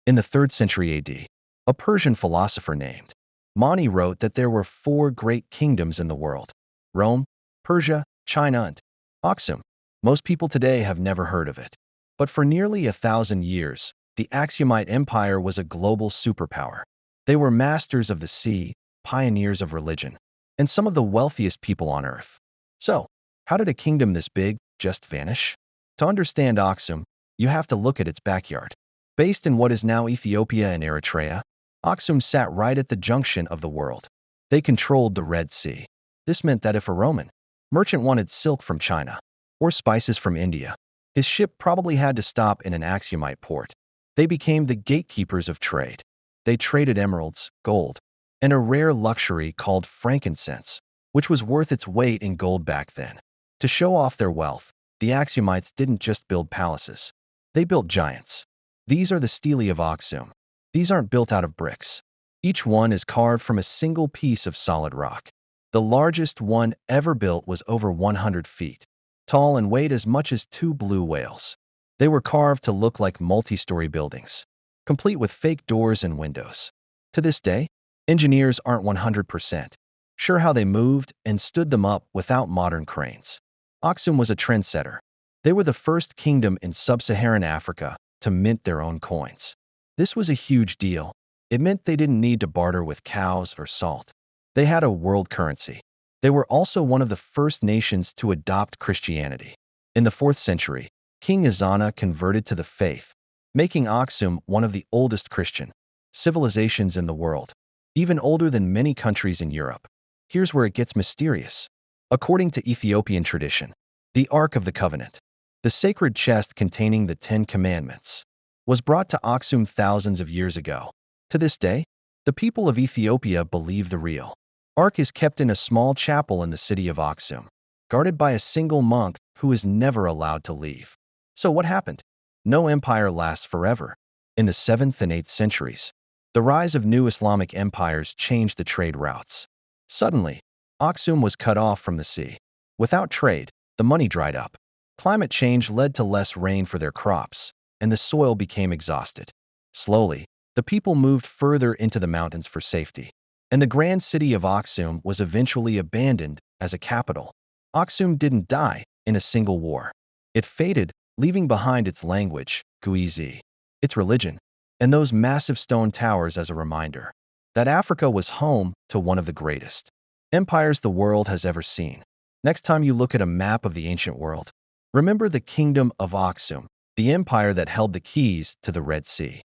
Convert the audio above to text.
In the 3rd century AD, a Persian philosopher named Mani wrote that there were 4 great kingdoms in the world: Rome, Persia, China, and Aksum. Most people today have never heard of it. But for nearly 1,000 years, the Aksumite Empire was a global superpower. They were masters of the sea, pioneers of religion, and some of the wealthiest people on Earth. So, how did a kingdom this big just vanish? To understand Aksum, you have to look at its backyard. Based in what is now Ethiopia and Eritrea, Aksum sat right at the junction of the world. They controlled the Red Sea. This meant that if a Roman merchant wanted silk from China or spices from India, his ship probably had to stop in an Aksumite port. They became the gatekeepers of trade. They traded emeralds, gold, and a rare luxury called frankincense, which was worth its weight in gold back then. To show off their wealth, the Aksumites didn't just build palaces. They built giants. These are the Stelae of Aksum. These aren't built out of bricks. Each one is carved from a single piece of solid rock. The largest one ever built was over 100 feet tall and weighed as much as 2 blue whales. They were carved to look like multi-story buildings, complete with fake doors and windows. To this day, engineers aren't 100% sure how they moved and stood them up without modern cranes. Aksum was a trendsetter. They were the first kingdom in sub-Saharan Africa to mint their own coins. This was a huge deal. It meant they didn't need to barter with cows or salt. They had a world currency. They were also one of the first nations to adopt Christianity. In the 4th century, King Ezana converted to the faith, making Aksum one of the oldest Christian civilizations in the world, even older than many countries in Europe. Here's where it gets mysterious. According to Ethiopian tradition, the Ark of the Covenant, the sacred chest containing the 10 Commandments, was brought to Aksum thousands of years ago. To this day, the people of Ethiopia believe the real Ark is kept in a small chapel in the city of Aksum, guarded by a single monk who is never allowed to leave. So what happened? No empire lasts forever. In the 7th and 8th centuries, the rise of new Islamic empires changed the trade routes. Suddenly, Aksum was cut off from the sea. Without trade, the money dried up. Climate change led to less rain for their crops, and the soil became exhausted. Slowly, the people moved further into the mountains for safety, and the grand city of Aksum was eventually abandoned as a capital. Aksum didn't die in a single war. It faded, leaving behind its language, Guizi, its religion, and those massive stone towers as a reminder that Africa was home to one of the greatest empires the world has ever seen. Next time you look at a map of the ancient world, remember the kingdom of Aksum, the empire that held the keys to the Red Sea.